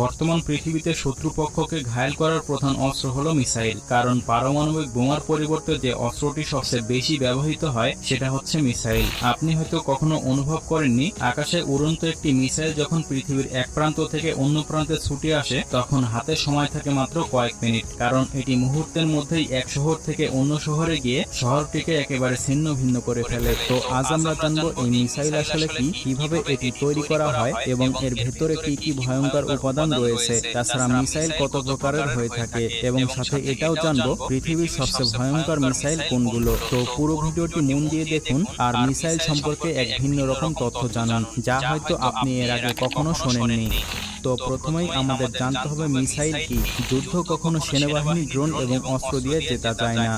বর্তমান পৃথিবীতে শত্রুপক্ষকে ঘায়েল করার প্রধান অস্ত্র হলো মিসাইল, কারণ পারমাণবিক বোমার পরিবর্তে যে অস্ত্রটি সবচেয়ে বেশি ব্যবহৃত হয় সেটা হচ্ছে মিসাইল। আপনি হয়তো কখনো অনুভব করেননি, আকাশে উড়ন্ত একটি মিসাইল যখন পৃথিবীর এক প্রান্ত থেকে অন্য প্রান্তে ছুটে আসে তখন হাতে সময় থাকে মাত্র কয়েক মিনিট, কারণ এটি মুহূর্তের মধ্যেই এক শহর থেকে অন্য শহরে গিয়ে শহরটিকে একেবারে ছিন্ন ভিন্ন করে ফেলে। তো আজ আমরা জানবো এই মিসাইল আসলে কি, কিভাবে এটি তৈরি করা হয় এবং এর ভেতরে কি কি ভয়ঙ্কর উপাদান রয়েছে। তাছাড়া মিসাইল কত প্রকারের হয়ে থাকে এবং সাথে এটাও জানবো পৃথিবীর সবচেয়ে ভয়ঙ্কর মিসাইল কোনগুলো। তো পুরো ভিডিওটি মন দিয়ে দেখুন আর মিসাইল সম্পর্কে এক ভিন্ন রকম তথ্য জানুন যা হয়তো আপনি এর আগে কখনো শোনেননি। তো প্রথমেই আমাদের জানতে হবে মিসাইল কি। যুদ্ধ কখনো সেনাবাহিনী, ড্রোন এবং অস্ত্র দিয়ে জেতা যায় না।